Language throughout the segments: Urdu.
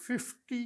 50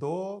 2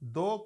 2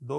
2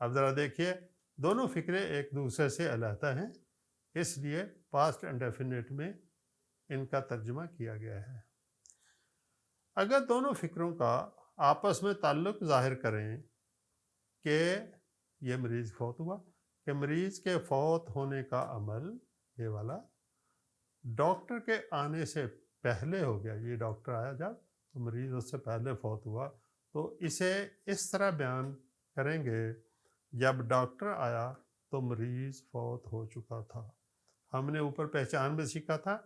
اب ذرا دیکھیے دونوں فکرے ایک دوسرے سے علیحدہ ہیں، اس لیے پاسٹ انڈیفینٹ میں ان کا ترجمہ کیا گیا ہے۔ اگر دونوں فکروں کا آپس میں تعلق ظاہر کریں کہ یہ مریض فوت ہوا، کہ مریض کے فوت ہونے کا عمل یہ والا ڈاکٹر کے آنے سے پہلے ہو گیا، یہ ڈاکٹر آیا جب تو مریض اس سے پہلے فوت ہوا، تو اسے اس طرح بیان کریں گے جب ڈاکٹر آیا تو مریض فوت ہو چکا تھا۔ ہم نے اوپر پہچان میں سیکھا تھا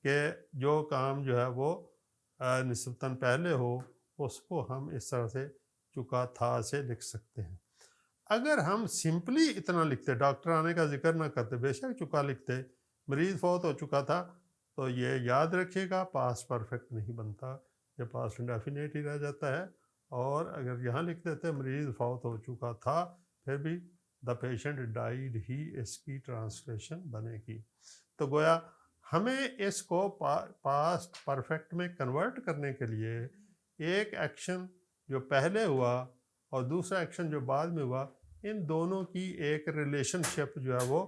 کہ جو کام جو ہے وہ نسبتاً پہلے ہو اس کو ہم اس طرح سے چکا تھا سے لکھ سکتے ہیں۔ اگر ہم سمپلی اتنا لکھتے، ڈاکٹر آنے کا ذکر نہ کرتے، بے شک چکا لکھتے، مریض فوت ہو چکا تھا، تو یہ یاد رکھیے گا پاسٹ پرفیکٹ نہیں بنتا، یہ پاسٹ انڈیفینٹ ہی رہ جاتا ہے۔ اور اگر یہاں لکھ دیتے مریض فوت ہو چکا تھا، پھر بھی دا پیشنٹ ڈائیڈ ہی اس کی ٹرانسلیشن بنے گی۔ تو گویا ہمیں اس کو پاسٹ پرفیکٹ میں کنورٹ کرنے کے لیے ایک ایکشن جو پہلے ہوا اور دوسرا ایکشن جو بعد میں ہوا، ان دونوں کی ایک ریلیشن شپ جو ہے وہ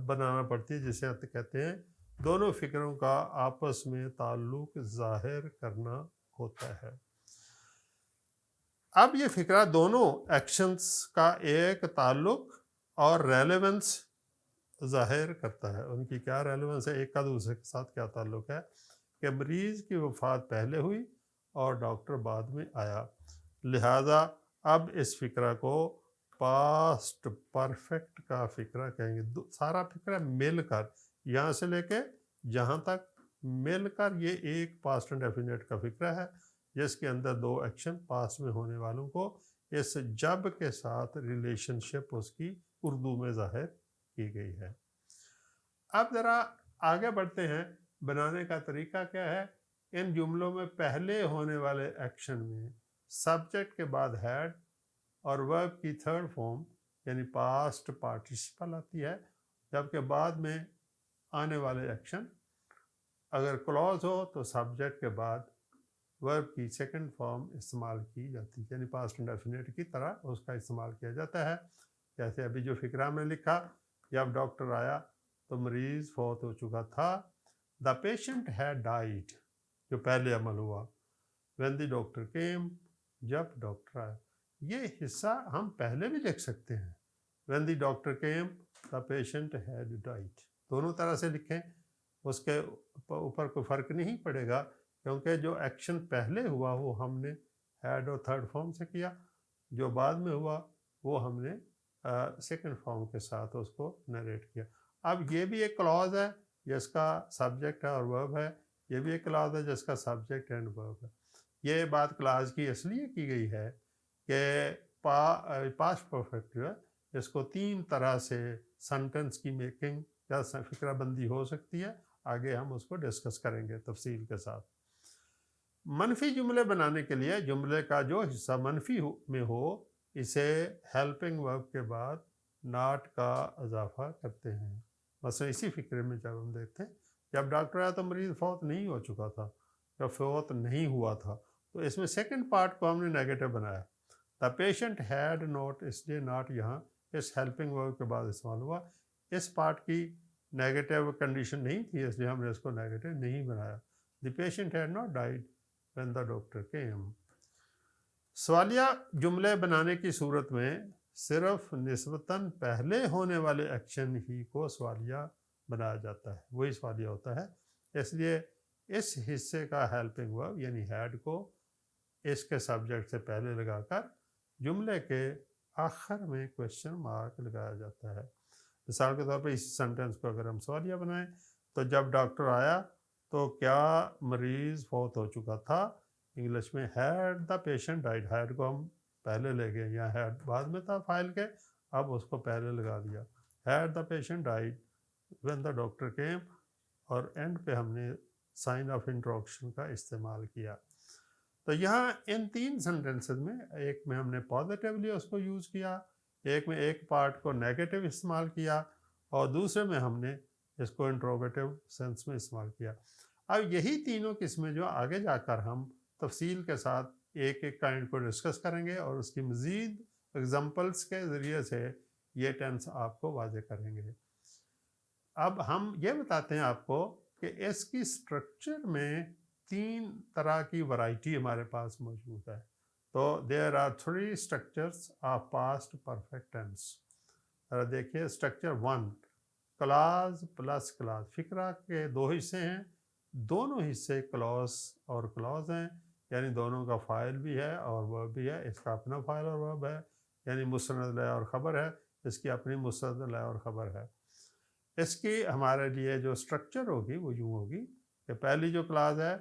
بنانا پڑتی ہے، جسے کہتے ہیں دونوں فکروں کا آپس میں تعلق ظاہر کرنا ہوتا ہے۔ اب یہ فکرہ دونوں ایکشنز کا ایک تعلق اور ریلیونس ظاہر کرتا ہے۔ ان کی کیا ریلیونس ہے، ایک کا دوسرے کے ساتھ کیا تعلق ہے، کہ مریض کی وفات پہلے ہوئی اور ڈاکٹر بعد میں آیا، لہٰذا اب اس فکرہ کو پاسٹ پرفیکٹ کا فکرہ کہیں گے۔ سارا فکرہ مل کر یہاں سے لے کے جہاں تک مل کر یہ ایک پاسٹ انڈیفینٹ کا فکرہ ہے، جس کے اندر دو ایکشن پاسٹ میں ہونے والوں کو اس جب کے ساتھ ریلیشن شپ اس کی اردو میں ظاہر کی گئی ہے۔ اب ذرا آگے بڑھتے ہیں، بنانے کا طریقہ کیا ہے۔ ان جملوں میں پہلے ہونے والے ایکشن میں سبجیکٹ کے بعد ہیڈ اور ورب کی تھرڈ فارم یعنی پاسٹ پارٹیسپل آتی ہے، جبکہ بعد میں آنے والے ایکشن اگر کلوز ہو تو سبجیکٹ کے بعد ورب کی سیکنڈ فارم استعمال کی جاتی ہے، یعنی پاسٹ انڈیفینٹ کی طرح اس کا استعمال کیا جاتا ہے۔ جیسے ابھی جو فکرہ میں لکھا، جب ڈاکٹر آیا تو مریض فوت ہو چکا تھا، دا پیشنٹ ہیڈ ڈائیڈ جو پہلے عمل ہوا، وین دی ڈاکٹر کیم جب ڈاکٹر آیا۔ یہ حصہ ہم پہلے بھی لکھ سکتے ہیں، when the doctor came the patient had died, دونوں طرح سے لکھیں، اس کے اوپر کوئی فرق نہیں پڑے گا، کیونکہ جو ایکشن پہلے ہوا وہ ہم نے ہیڈ اور تھرڈ فارم سے کیا، جو بعد میں ہوا وہ ہم نے سیکنڈ فارم کے ساتھ اس کو نریٹ کیا۔ اب یہ بھی ایک کلاز ہے جس کا سبجیکٹ ہے اور ورب ہے، یہ بھی ایک کلاز ہے جس کا سبجیکٹ اینڈ ورب ہے۔ یہ بات کلاز کی اس لیے کی گئی ہے کہ پاسٹ پرفیکٹ جو ہے اس کو تین طرح سے سنٹنس کی میکنگ یا فکرہ بندی ہو سکتی ہے، آگے ہم اس کو ڈسکس کریں گے تفصیل کے ساتھ۔ منفی جملے بنانے کے لیے جملے کا جو حصہ منفی میں ہو اسے ہیلپنگ ورب کے بعد ناٹ کا اضافہ کرتے ہیں۔ مثلا اسی فکرے میں جب ہم دیکھتے ہیں جب ڈاکٹر آیا تو مریض فوت نہیں ہو چکا تھا، جب فوت نہیں ہوا تھا، تو اس میں سیکنڈ پارٹ کو ہم نے نیگیٹو بنایا، دا پیشنٹ ہیڈ ناٹ، اس لیے ناٹ یہاں اس ہیلپنگ ورب کے بعد استعمال ہوا۔ اس پارٹ کی نیگیٹو کنڈیشن نہیں تھی، اس لیے ہم نے اس کو نیگیٹو نہیں بنایا۔ The patient had not died when the doctor came۔ سوالیہ جملے بنانے کی صورت میں صرف نسبتاً پہلے ہونے والے ایکشن ہی کو سوالیہ بنایا جاتا ہے، وہی سوالیہ ہوتا ہے، اس لیے اس حصے کا ہیلپنگ ورب یعنی ہیڈ کو اس کے سبجیکٹ سے پہلے لگا کر جملے کے آخر میں کوشچن مارک لگایا جاتا ہے۔ مثال کے طور پہ اس سینٹنس کو اگر ہم سوالیہ بنائیں تو جب ڈاکٹر آیا تو کیا مریض فوت ہو چکا تھا، انگلش میں had the patient died, had کو ہم پہلے لے گئے، یا ہیڈ بعد میں تھا فائل کے، اب اس کو پہلے لگا دیا، head the patient died when the doctor came, اور اینڈ پہ ہم نے سائن آف انٹروگیشن کا استعمال کیا۔ تو یہاں ان تین سینٹنسز میں ایک میں ہم نے پازیٹیولی اس کو یوز کیا، ایک میں ایک پارٹ کو نیگیٹو استعمال کیا، اور دوسرے میں ہم نے اس کو انٹروگیٹو سینس میں استعمال کیا۔ اب یہی تینوں قسمیں جو آگے جا کر ہم تفصیل کے ساتھ ایک ایک کائنڈ کو ڈسکس کریں گے اور اس کی مزید ایگزامپلس کے ذریعے سے یہ ٹینس آپ کو واضح کریں گے۔ اب ہم یہ بتاتے ہیں آپ کو کہ اس کی اسٹرکچر میں 3 طرح کی ورائٹی ہمارے پاس موجود ہے۔ تو there are 3 structures of past perfect tense. دیکھیے اسٹرکچر 1 کلاز پلس کلاز، فقرہ کے 2 حصے ہیں، دونوں حصے کلاز اور کلاز ہیں، یعنی دونوں کا فاعل بھی ہے اور ورب بھی ہے۔ اس کا اپنا فاعل اور ورب ہے، یعنی مسند لے اور خبر ہے، اس کی اپنی مسند لے اور خبر ہے۔ اس کی ہمارے لیے جو اسٹرکچر ہوگی وہ یوں ہوگی کہ پہلی جو کلاز ہے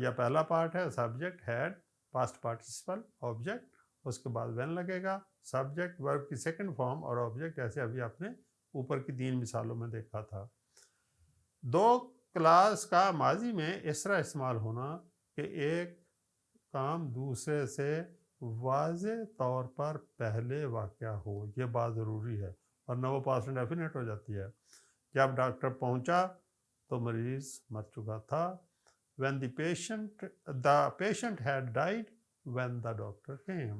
یا پہلا پارٹ ہے subject had past participle object, اس کے بعد وین لگے گا، سبجیکٹ ورب کی سیکنڈ فارم اور آبجیکٹ، جیسے ابھی آپ نے اوپر کی 3 مثالوں میں دیکھا تھا۔ 2 کلاس کا ماضی میں اس طرح استعمال ہونا کہ ایک کام دوسرے سے واضح طور پر پہلے واقع ہو، یہ بات ضروری ہے، ورنہ وہ پاسٹ ڈیفینیٹ ہو جاتی ہے۔ جب ڈاکٹر پہنچا تو مریض مر چکا تھا۔ when the patient had died when the doctor came۔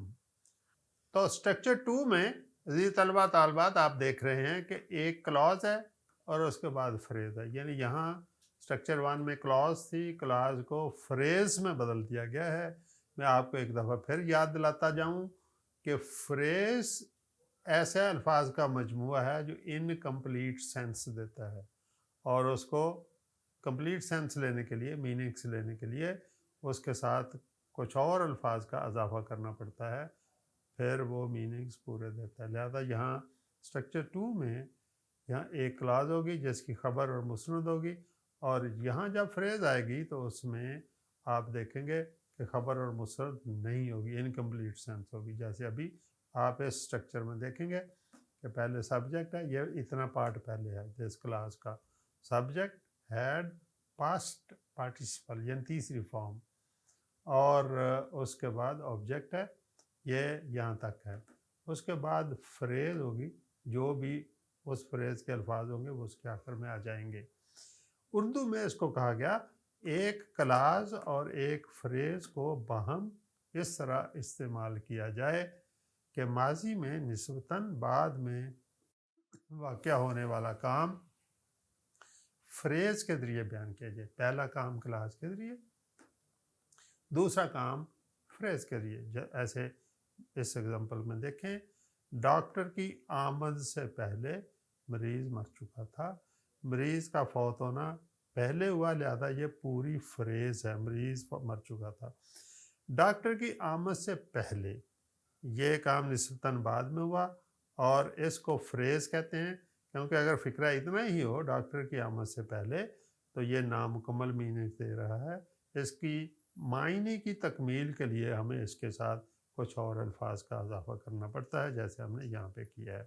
تو اسٹرکچر 2 میں عزیز طلبہ طالبات آپ دیکھ رہے ہیں کہ ایک کلاز ہے اور اس کے بعد فریز ہے، یعنی یہاں اسٹرکچر 1 میں کلاز تھی، کلاز کو فریز میں بدل دیا گیا ہے۔ میں آپ کو ایک دفعہ پھر یاد دلاتا جاؤں کہ فریز ایسے الفاظ کا مجموعہ ہے جو انکمپلیٹ سینس دیتا ہے، اور اس کو کمپلیٹ سینس لینے کے لیے، میننگس لینے کے لیے اس کے ساتھ کچھ اور الفاظ کا اضافہ کرنا پڑتا ہے، پھر وہ میننگس پورے دیتا ہے۔ لہذا یہاں اسٹرکچر 2 میں یہاں ایک کلاز ہوگی جس کی خبر اور مسند ہوگی، اور یہاں جب فریز آئے گی تو اس میں آپ دیکھیں گے کہ خبر اور مسند نہیں ہوگی، انکمپلیٹ سینس ہوگی۔ جیسے ابھی آپ اس اسٹرکچر میں دیکھیں گے کہ پہلے سبجیکٹ ہے، یہ اتنا پارٹ پہلے ہے جس کلاس کا، سبجیکٹ ہیڈ پاسٹ پارٹیسپل یعنی تیسری فارم، اور اس کے بعد آبجیکٹ ہے، یہ یہاں تک ہے۔ اس کے بعد فریز ہوگی، جو بھی اس فریز کے الفاظ ہوں گے وہ اس کے آخر میں آ جائیں گے۔ اردو میں اس کو کہا گیا ایک کلاز اور ایک فریز کو باہم اس طرح استعمال کیا جائے کہ ماضی میں نسبتاً بعد میں واقع ہونے والا کام فریز کے ذریعے بیان کیا جائے۔ پہلا کام کلاس کے ذریعے، دوسرا کام فریز کے ذریعے۔ ایسے اس ایگزامپل میں دیکھیں، ڈاکٹر کی آمد سے پہلے مریض مر چکا تھا۔ مریض کا فوت ہونا پہلے ہوا، لہذا یہ پوری فریز ہے، مریض مر چکا تھا۔ ڈاکٹر کی آمد سے پہلے یہ کام نسبتاً بعد میں ہوا، اور اس کو فریز کہتے ہیں، کیونکہ اگر فقرہ اتنا ہی ہو ڈاکٹر کی آمد سے پہلے تو یہ نامکمل میننگ دے رہا ہے۔ اس کی معنی کی تکمیل کے لیے ہمیں اس کے ساتھ کچھ اور الفاظ کا اضافہ کرنا پڑتا ہے، جیسے ہم نے یہاں پہ کیا ہے۔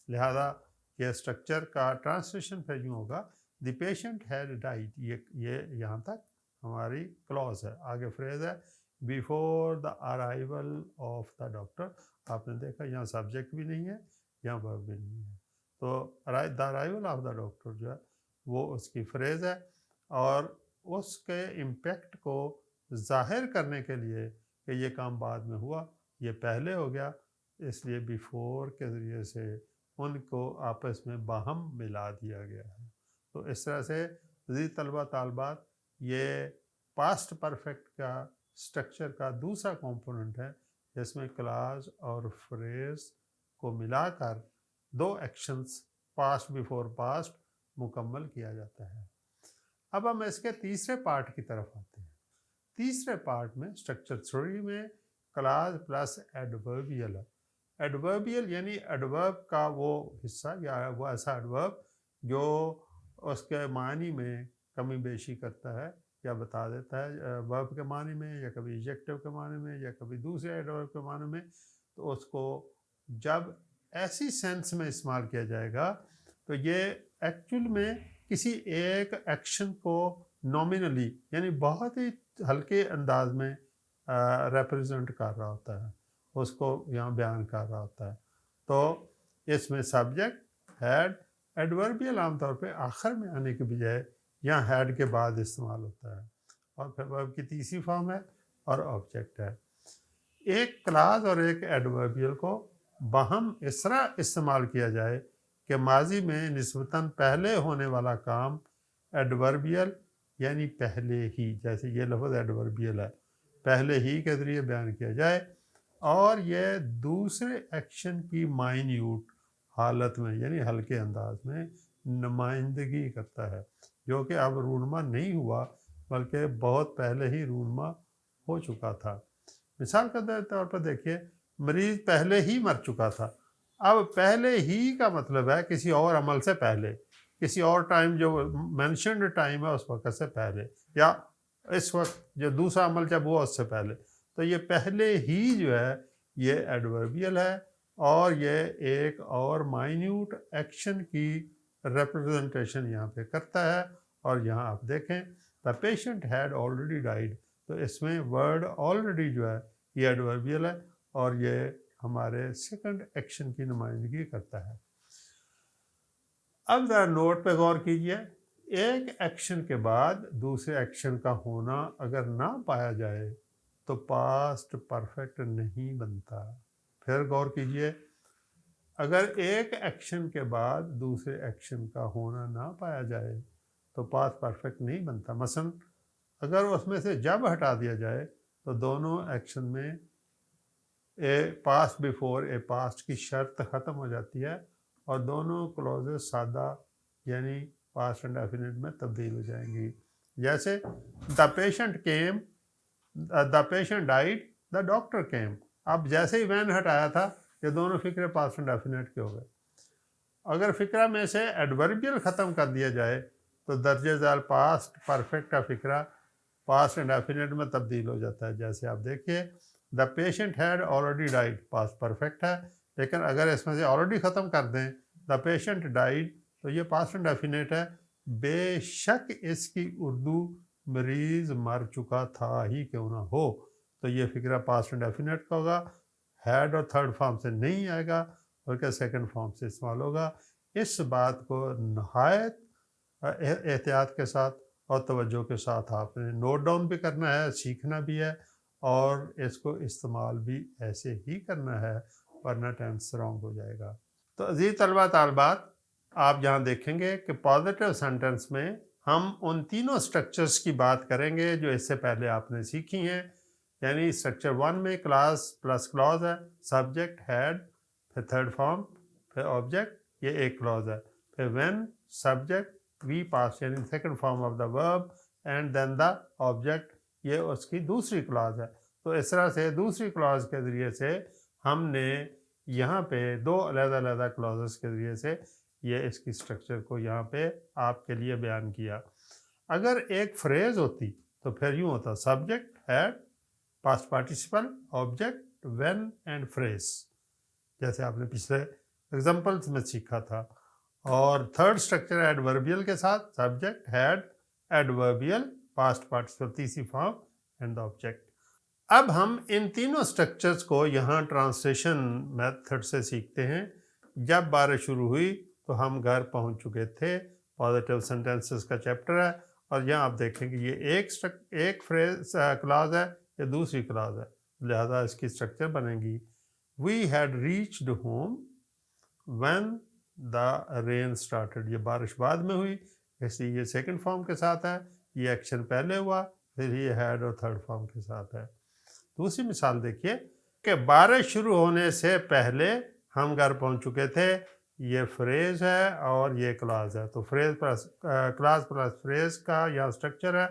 لہذا یہ اسٹرکچر کا ٹرانسلیشن پھر یوں ہوگا، دی پیشنٹ ہیڈ ڈائیڈ، یہ یہاں تک ہماری کلاز ہے۔ آگے فریز ہے before the arrival of the doctor. آپ نے دیکھا یہاں سبجیکٹ بھی نہیں ہے، یہاں ورب بھی نہیں ہے، تو the arrival of the doctor جو ہے وہ اس کی فریز ہے، اور اس کے امپیکٹ کو ظاہر کرنے کے لیے کہ یہ کام بعد میں ہوا، یہ پہلے ہو گیا، اس لیے بیفور کے ذریعے سے ان کو آپس میں باہم ملا دیا گیا ہے۔ تو اس طرح سے عزیز طلبہ طالبات یہ پاسٹ پرفیکٹ کا اسٹرکچر کا دوسرا کمپوننٹ ہے، جس میں کلاز اور فریز کو ملا کر 2 ایکشنز پاسٹ بیفور پاسٹ مکمل کیا جاتا ہے۔ اب ہم اس کے تیسرے پارٹ کی طرف آتے ہیں۔ تیسرے پارٹ میں اسٹرکچر 3 میں کلاز پلس ایڈوربیل ہے۔ ایڈوربیل یعنی ایڈورب کا وہ حصہ یا وہ ایسا ایڈورب جو اس کے معنی میں کمی بیشی کرتا ہے یا بتا دیتا ہے ورب کے معنی میں، یا کبھی ایجیکٹو کے معنی میں، یا کبھی دوسرے ایڈورب کے معنی میں، تو اس کو جب ایسی سینس میں استعمال کیا جائے گا تو یہ ایکچول میں کسی ایک ایکشن کو نومینلی یعنی بہت ہی ہلکے انداز میں ریپرزینٹ کر رہا ہوتا ہے، اس کو یہاں بیان کر رہا ہوتا ہے۔ تو اس میں سبجیکٹ ہیڈ، ایڈوربیل عام طور پہ آخر میں آنے کے بجائے یہاں ہیڈ کے بعد استعمال ہوتا ہے، اور پھر ورب کی تیسری فارم ہے اور آبجیکٹ ہے۔ ایک کلاس اور ایک ایڈوربیل کو باہم اس طرح استعمال کیا جائے کہ ماضی میں نسبتاً پہلے ہونے والا کام ایڈوربیل یعنی پہلے ہی، جیسے یہ لفظ ایڈوربیل ہے، پہلے ہی کے ذریعے بیان کیا جائے، اور یہ دوسرے ایکشن کی مائنیوٹ حالت میں یعنی ہلکے انداز میں نمائندگی کرتا ہے، جو کہ اب رونما نہیں ہوا بلکہ بہت پہلے ہی رونما ہو چکا تھا۔ مثال کے طور پر دیکھیے، مریض پہلے ہی مر چکا تھا۔ اب پہلے ہی کا مطلب ہے کسی اور عمل سے پہلے، کسی اور ٹائم جو مینشنڈ ٹائم ہے اس وقت سے پہلے، یا اس وقت جو دوسرا عمل جب ہوا اس سے پہلے۔ تو یہ پہلے ہی جو ہے یہ ایڈوربیل ہے، اور یہ ایک اور مائنیوٹ ایکشن کی ریپرزنٹیشن یہاں پہ کرتا ہے۔ اور یہاں آپ دیکھیں دا پیشنٹ ہیڈ آلریڈی ڈائیڈ، تو اس میں ورڈ آلریڈی جو ہے یہ ایڈوربیل ہے، اور یہ ہمارے سیکنڈ ایکشن کی نمائندگی کرتا ہے۔ اب ذرا نوٹ پہ غور کیجئے، ایک ایکشن کے بعد دوسرے ایکشن کا ہونا اگر نہ پایا جائے تو پاسٹ پرفیکٹ نہیں بنتا۔ پھر غور کیجئے، اگر ایک ایکشن کے بعد دوسرے ایکشن کا ہونا نہ پایا جائے تو پاسٹ پرفیکٹ نہیں بنتا۔ مثلا اگر اس میں سے جب ہٹا دیا جائے تو دونوں ایکشن میں a past before a past کی شرط ختم ہو جاتی ہے، اور دونوں کلوزز سادہ یعنی پاسٹ انڈیفینٹ میں تبدیل ہو جائیں گی۔ جیسے the patient came, the patient died, the doctor came. اب جیسے ہی وین ہٹایا تھا یہ دونوں فقرے پاسٹ انڈیفینٹ کے ہو گئے۔ اگر فقرہ میں سے ایڈوربیل ختم کر دیا جائے تو درجہ ذیل پاسٹ پرفیکٹ کا فقرہ پاسٹ انڈیفینٹ میں تبدیل ہو جاتا ہے۔ جیسے آپ دیکھیے، دا patient had already died past perfect ہے، لیکن اگر اس میں سے آلریڈی ختم کر دیں دا پیشنٹ ڈائیڈ تو یہ پاسٹ انڈیفینٹ ہے، بے شک اس کی اردو مریض مر چکا تھا ہی کیوں نہ ہو، تو یہ فقرہ پاسٹ انڈیفینٹ کا ہوگا، ہیڈ اور تھرڈ فارم سے نہیں آئے گا بلکہ سیکنڈ فارم سے استعمال ہوگا۔ اس بات کو نہایت احتیاط کے ساتھ اور توجہ کے ساتھ آپ نے نوٹ ڈاؤن بھی کرنا ہے، سیکھنا بھی ہے، اور اس کو استعمال بھی ایسے ہی کرنا ہے، ورنہ ٹینس رانگ ہو جائے گا۔ تو عزیز طلبہ طالبات، آپ یہاں دیکھیں گے کہ پازیٹیو سینٹنس میں ہم ان تینوں سٹرکچرز کی بات کریں گے جو اس سے پہلے آپ نے سیکھی ہیں، یعنی سٹرکچر 1 میں کلاس پلس کلاز ہے، سبجیکٹ ہیڈ، پھر تھرڈ فارم، پھر آبجیکٹ، یہ ایک کلاز ہے، پھر وین سبجیکٹ وی پاس یعنی سیکنڈ فارم آف دا ورب، اینڈ دین دا آبجیکٹ، یہ اس کی دوسری کلاز ہے۔ تو اس طرح سے دوسری کلاز کے ذریعے سے ہم نے یہاں پہ دو علیحدہ علیحدہ کلازز کے ذریعے سے یہ اس کی سٹرکچر کو یہاں پہ آپ کے لیے بیان کیا۔ اگر ایک فریز ہوتی تو پھر یوں ہوتا، subject had, past participle, object, when and phrase, جیسے آپ نے پچھلے ایگزامپلس میں سیکھا تھا۔ اور تھرڈ سٹرکچر ایڈوربیل کے ساتھ، سبجیکٹ ہیڈ، ایڈوربیل، پاسٹ پارٹیسپل تیسری فارم، اینڈ آبجیکٹ۔ اب ہم ان تینوں سٹرکچرز کو یہاں ٹرانسلیشن میتھڈ سے سیکھتے ہیں۔ جب بارش شروع ہوئی تو ہم گھر پہنچ چکے تھے، پازیٹیو سینٹینسز کا چیپٹر ہے، اور یہاں آپ دیکھیں کہ یہ ایک فریز کلاز ہے، یہ دوسری کلاز ہے، لہذا اس کی سٹرکچر بنے گی we had reached home when the rain started. یہ بارش بعد میں ہوئی، اس لیے یہ سیکنڈ فارم کے ساتھ ہے، یہ ایکشن پہلے ہوا، پھر یہ ہیڈ اور تھرڈ فارم کے ساتھ ہے۔ دوسری مثال دیکھیے کہ بارش شروع ہونے سے پہلے ہم گھر پہنچ چکے تھے، یہ فریز ہے اور یہ کلاز ہے، تو phrase plus clause plus phrase کا یہاں اسٹرکچر ہے،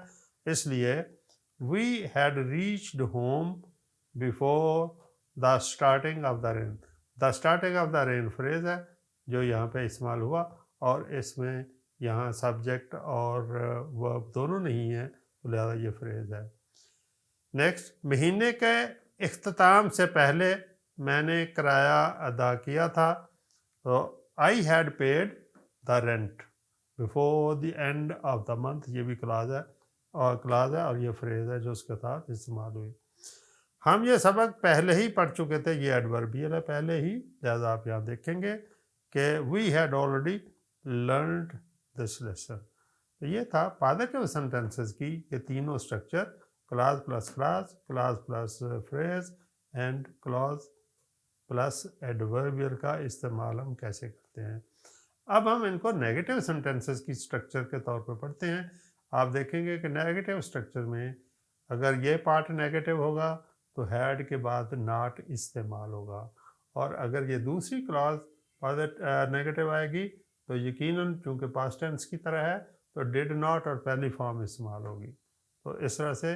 اس لیے we had reached home before the starting of the rain. The starting of the rain phrase ہے جو یہاں پہ استعمال ہوا، اور اس میں یہاں سبجیکٹ اور ورب دونوں نہیں ہیں، لہذا یہ فریز ہے۔ نیکسٹ، مہینے کے اختتام سے پہلے میں نے کرایہ ادا کیا تھا، تو I had paid the rent before the end of the month, یہ بھی کلاز ہے اور یہ فریز ہے جو اس کے ساتھ استعمال ہوئی۔ ہم یہ سبق پہلے ہی پڑھ چکے تھے، یہ ایڈوربیل ہے پہلے ہی، لہذا آپ یہاں دیکھیں گے کہ we had already learned this lesson. تو یہ تھا پازیٹیو سینٹینسز کی یہ تینوں structure, clause plus clause, clause plus phrase, and clause plus adverbial کا استعمال ہم کیسے کرتے ہیں. اب ہم ان کو نیگیٹو سینٹینسز کی اسٹرکچر کے طور پہ پڑھتے ہیں. آپ دیکھیں گے کہ نیگیٹو اسٹرکچر میں اگر یہ پارٹ نیگیٹو ہوگا تو ہیڈ کے بعد ناٹ استعمال ہوگا، اور اگر یہ دوسری کلاز نیگیٹو آئے گی تو یقیناً چونکہ پاسٹ ٹینس کی طرح ہے تو ڈیڈ ناٹ اور پہلی فارم استعمال ہوگی. تو اس طرح سے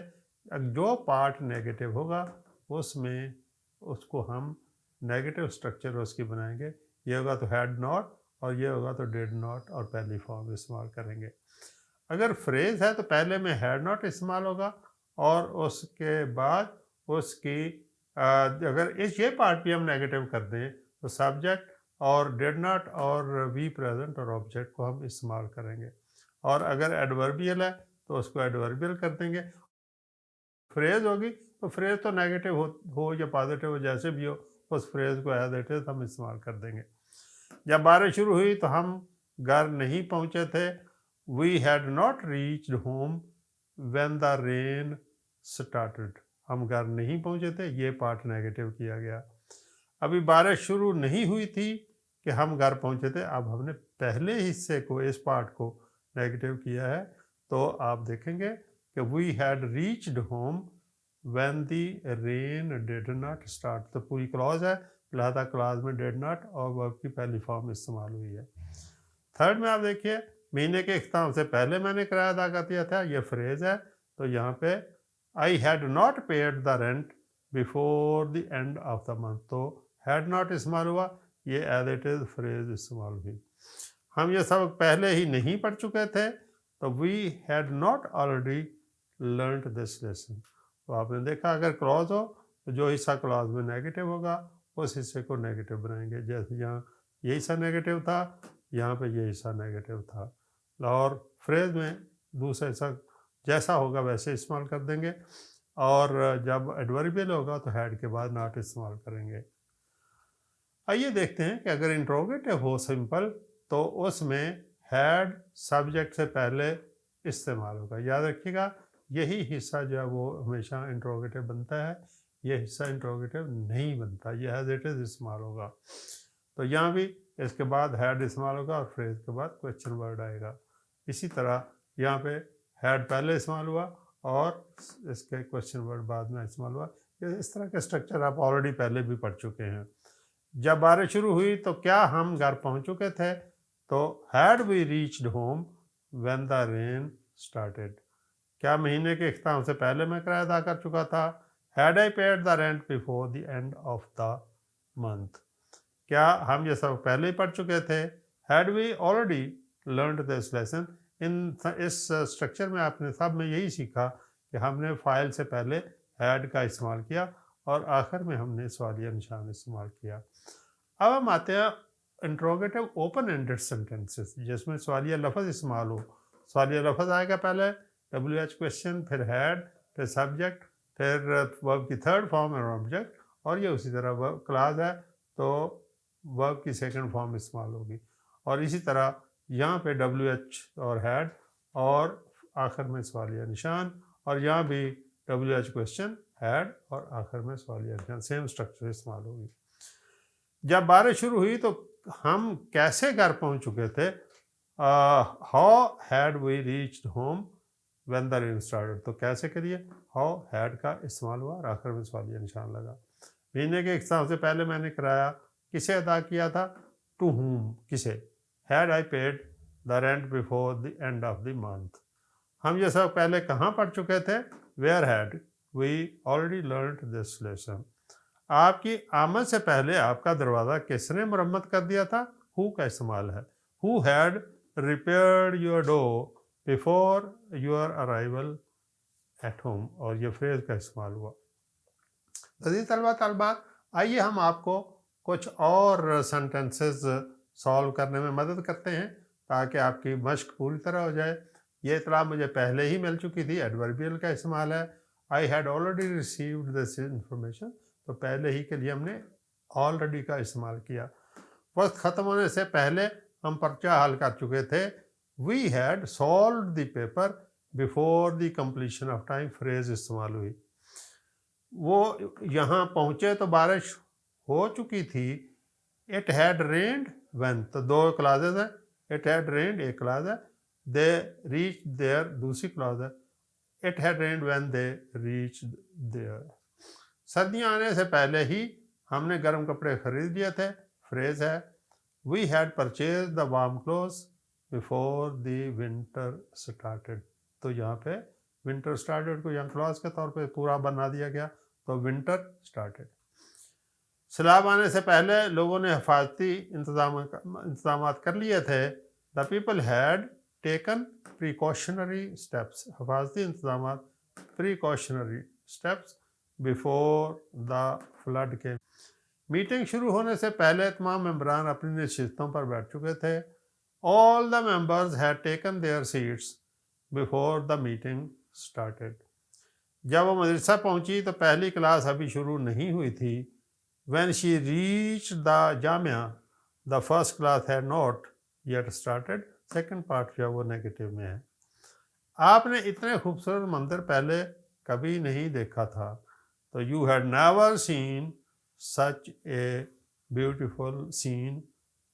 جو پارٹ نیگیٹو ہوگا اس میں اس کو ہم نیگیٹو اسٹرکچر اس کی بنائیں گے. یہ ہوگا تو ہیڈ ناٹ اور یہ ہوگا تو ڈیڈ ناٹ اور پہلی فارم استعمال کریں گے. اگر فریز ہے تو پہلے میں ہیڈ ناٹ استعمال ہوگا اور اس کے بعد اس کی اگر یہ پارٹ بھی ہم نیگیٹو کر دیں تو سبجیکٹ اور ڈیڈ ناٹ اور وی پریزنٹ اور آبجیکٹ کو ہم استعمال کریں گے. اور اگر ایڈوربیل ہے تو اس کو ایڈوربیل کر دیں گے. فریز ہوگی تو فریز تو نیگیٹو ہو یا پازیٹیو ہو جیسے بھی ہو اس فریز کو ایز اٹ از ہم استعمال کر دیں گے. جب بارش شروع ہوئی تو ہم گھر نہیں پہنچے تھے. We had not reached home when the rain started. ہم گھر نہیں پہنچے تھے، یہ پارٹ نیگیٹو کیا گیا. ابھی بارش شروع نہیں ہوئی تھی کہ ہم گھر پہنچے تھے. اب ہم نے پہلے حصے کو اس پارٹ کو نیگیٹو کیا ہے تو آپ دیکھیں گے کہ we had reached home when the rain did not start. تو پوری کلاز ہے لہذا کلاز میں ڈیڈ ناٹ اور ورب کی پہلی فارم استعمال ہوئی ہے. تھرڈ میں آپ دیکھیے مہینے کے اختتام سے پہلے میں نے کرایہ ادا کر دیا تھا، یہ فریز ہے. تو یہاں پہ I had not paid the rent before the end of the month. تو ہیڈ ناٹ استعمال ہوا، یہ ایز اٹ از فریز استعمال ہوئی. ہم یہ سبق پہلے ہی نہیں پڑھ چکے تھے تو we had not already learned this lesson. تو آپ نے دیکھا اگر کلاز ہو تو جو حصہ کلاز میں نیگیٹو ہوگا اس حصے کو نیگیٹو بنائیں گے. جیسے یہاں یہ حصہ نیگیٹو تھا، یہاں پہ یہ حصہ نیگیٹو تھا، اور فریز میں دوسرا حصہ جیسا ہوگا ویسے استعمال کر دیں گے. اور جب ایڈوربیل ہوگا تو ہیڈ کے بعد ناٹ استعمال کریں گے. آئیے دیکھتے ہیں کہ اگر انٹروگیٹو ہو سمپل تو اس میں ہیڈ سبجیکٹ سے پہلے استعمال ہوگا. یاد رکھیے گا یہی حصہ جو ہے وہ ہمیشہ انٹروگیٹو بنتا ہے، یہ حصہ انٹروگیٹو نہیں بنتا، یہ ایز اٹ از استعمال ہوگا. تو یہاں بھی اس کے بعد ہیڈ استعمال ہوگا اور فریز کے بعد کویسچن ورڈ آئے گا. اسی طرح یہاں پہ ہیڈ پہلے استعمال ہوا اور اس کے کویسچن ورڈ بعد میں استعمال ہوا. اس طرح کے اسٹرکچر آپ آلریڈی پہلے بھی پڑھ چکے ہیں. جب بارش شروع ہوئی تو کیا ہم گھر پہنچ چکے تھے؟ تو had we reached home when the rain started. کیا مہینے کے اختتام سے پہلے میں کرایہ ادا کر چکا تھا؟ Had I paid the rent before the end of the month. کیا ہم یہ سب پہلے ہی پڑھ چکے تھے؟ Had we already learned this lesson. اس اسٹرکچر میں آپ نے سب میں یہی سیکھا کہ ہم نے فائل سے پہلے ہیڈ کا استعمال کیا اور آخر میں ہم نے سوالیہ نشان استعمال کیا. اب ہم آتے ہیں انٹروگیٹو اوپن اینڈڈ سینٹینسز جس میں سوالیہ لفظ استعمال ہو. سوالیہ لفظ آئے گا پہلے ڈبلیو ایچ کویسچن، پھر ہیڈ، پھر سبجیکٹ، پھر ورب کی تھرڈ فارم اور آبجیکٹ، اور یہ اسی طرح کلاس ہے تو ورب کی سیکنڈ فارم استعمال ہوگی. اور اسی طرح یہاں پہ ڈبلیو ایچ اور ہیڈ اور آخر میں سوالیہ نشان، اور یہاں بھی ڈبلیو ایچ کویسچن، ہیڈ اور آخر میں سوالیہ نشان، سیم اسٹرکچر استعمال ہوگی. جب بارش شروع ہوئی تو ہم کیسے گھر پہنچ چکے تھے؟ How had we reached home when the rain started. تو کیسے کریے؟ ہاؤ ہیڈ کا استعمال ہوا اور آخر میں سوالیہ نشان لگا. مہینے کے اختتام سے پہلے میں نے کرایہ کسے ادا کیا تھا؟ ٹو ہوم، کسے؟ Had I paid the rent before the end of the month. ہم یہ سب پہلے کہاں پڑھ چکے تھے؟ Where had we already learned this lesson. آپ کی آمد سے پہلے آپ کا دروازہ کس نے مرمت کر دیا تھا؟ ہو کا استعمال ہے. Who had repaired your door before your arrival at home, اور یہ فریز کا استعمال ہوا. عزیز طلبہ طالبات، آئیے ہم آپ کو کچھ اور سینٹنسز سالو کرنے میں مدد کرتے ہیں تاکہ آپ کی مشق پوری طرح ہو جائے. یہ اطلاع مجھے پہلے ہی مل چکی تھی. ایڈوربیل کا استعمال ہے. I had already received this information, تو پہلے ہی کے لیے ہم نے آلریڈی کا استعمال کیا. وقت ختم ہونے سے پہلے ہم پرچہ حل کر چکے تھے. We had solved the paper before the completion of time. Phrase استعمال ہوئی. وہ یہاں پہنچے تو بارش ہو چکی تھی. اٹ ہیڈ رینڈ وین، تو دو کلازز ہیں. اٹ ہیڈ رینڈ ایک کلاز ہے، دے ریچ دیئر دوسری کلاز ہے. It had rained when they reach there. سردیاں آنے سے پہلے ہی ہم نے گرم کپڑے خرید لیے تھے. فریز ہے we had purchase the warm clothes before the winter started. تو یہاں پہ ونٹر اسٹارٹیڈ کو یہاں کلاز کے طور پہ پورا بنا دیا گیا، تو ونٹر اسٹارٹیڈ. سیلاب آنے سے پہلے لوگوں نے حفاظتی انتظامات کر لیے تھے. The people had taken precautionary steps. حفاظتی انتظامات precautionary steps before the flood کے. میٹنگ شروع ہونے سے پہلے تمام ممبران اپنی نشستوں پر بیٹھ چکے تھے. All the members had taken their seats before the meeting started. جب وہ مدرسہ پہنچی تو پہلی کلاس ابھی شروع نہیں ہوئی تھی. When she reached the Jamia the first class had not yet started. Second part جو ہے وہ نیگیٹو میں ہے. آپ نے اتنے خوبصورت منظر پہلے کبھی نہیں دیکھا تھا. تو you had never seen such a beautiful scene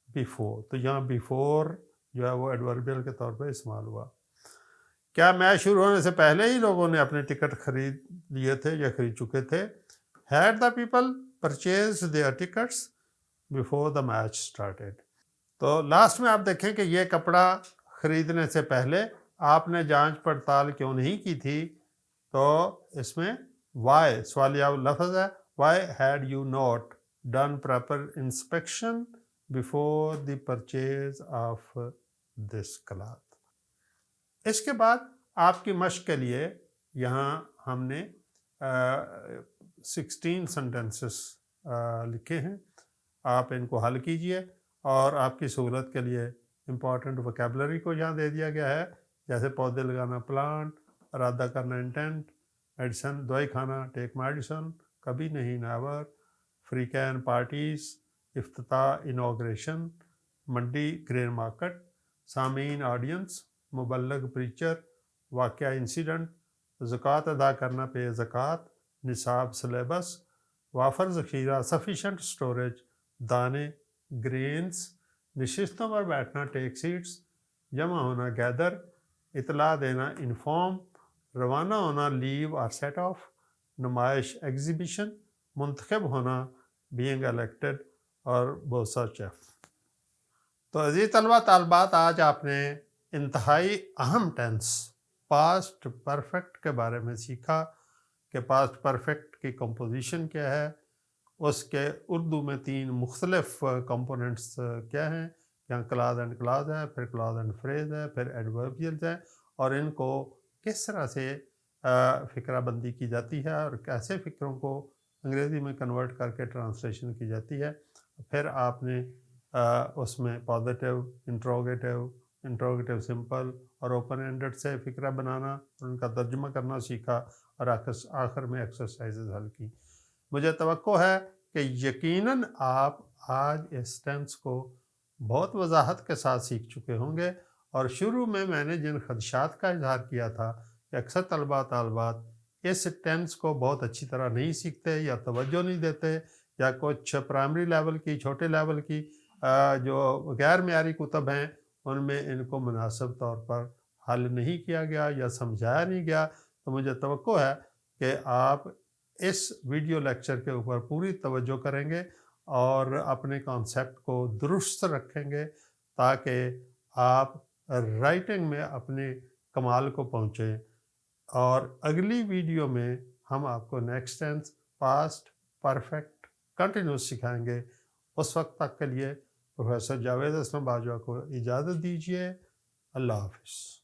before. تو یہاں before جو ہے وہ ایڈوربیل کے طور پہ استعمال ہوا. کیا میچ شروع ہونے سے پہلے ہی لوگوں نے اپنے ٹکٹ خرید لیے تھے یا خرید چکے تھے؟ Had the people purchased their tickets before the match started. تو لاسٹ میں آپ دیکھیں کہ یہ کپڑا خریدنے سے پہلے آپ نے جانچ پڑتال کیوں نہیں کی تھی؟ تو اس میں why سوالیہ لفظ ہے. Why had you not done proper inspection before the purchase of this cloth? اس کے بعد آپ کی مشق کے لیے یہاں ہم نے 16 سنٹنسز لکھے ہیں. آپ ان کو حل کیجئے اور آپ کی سہولت کے لیے امپورٹنٹ وکیبلری کو یہاں دے دیا گیا ہے، جیسے پودے لگانا پلانٹ، ارادہ کرنا انٹینٹ، میڈیسن دوائی کھانا ٹیک میڈیسن، کبھی نہیں نیور، فریقین پارٹیز، افتتاح انوگریشن، منڈی گرین مارکیٹ، سامعین آڈینس، مبلغ پریچر، واقعہ انسیڈنٹ، زکوٰۃ ادا کرنا پے زکوٰۃ، نصاب سلیبس، وافر ذخیرہ سفیشینٹ سٹوریج، دانے گرینز، نشستوں پر بیٹھنا ٹیک سیٹس، جمع ہونا گیدر، اطلاع دینا انفارم، روانہ ہونا لیو اور سیٹ آف، نمائش ایگزیبیشن، منتخب ہونا بینگ الیکٹڈ اور بوسا چیف. تو عزیز طلبہ طالبات، آج آپ نے انتہائی اہم ٹینس پاسٹ پرفیکٹ کے بارے میں سیکھا کہ پاسٹ پرفیکٹ کی کمپوزیشن کیا ہے، اس کے اردو میں 3 مختلف کمپوننٹس کیا ہیں. یہاں کلاز اینڈ کلاز ہے، پھر کلاز اینڈ فریز ہے، پھر ایڈوربیلز ہے، اور ان کو کس طرح سے فقرہ بندی کی جاتی ہے اور کیسے فقروں کو انگریزی میں کنورٹ کر کے ٹرانسلیشن کی جاتی ہے. پھر آپ نے اس میں پازیٹیو، انٹروگیٹیو سمپل اور اوپن اینڈڈ سے فقرہ بنانا اور ان کا ترجمہ کرنا سیکھا، اور آخر میں ایکسرسائزز حل کی. مجھے توقع ہے کہ یقیناً آپ آج اس ٹینس کو بہت وضاحت کے ساتھ سیکھ چکے ہوں گے. اور شروع میں نے جن خدشات کا اظہار کیا تھا کہ اکثر طلبہ طالبات اس ٹینس کو بہت اچھی طرح نہیں سیکھتے یا توجہ نہیں دیتے، یا کچھ پرائمری لیول کی، چھوٹے لیول کی جو غیر معیاری کتب ہیں ان میں ان کو مناسب طور پر حل نہیں کیا گیا یا سمجھایا نہیں گیا. تو مجھے توقع ہے کہ آپ اس ویڈیو لیکچر کے اوپر پوری توجہ کریں گے اور اپنے کانسیپٹ کو درست رکھیں گے تاکہ آپ رائٹنگ میں اپنے کمال کو پہنچیں. اور اگلی ویڈیو میں ہم آپ کو next tense past perfect continuous سکھائیں گے. اس وقت تک کے لیے پروفیسر جاوید اسلم باجوہ کو اجازت دیجیے. اللہ حافظ.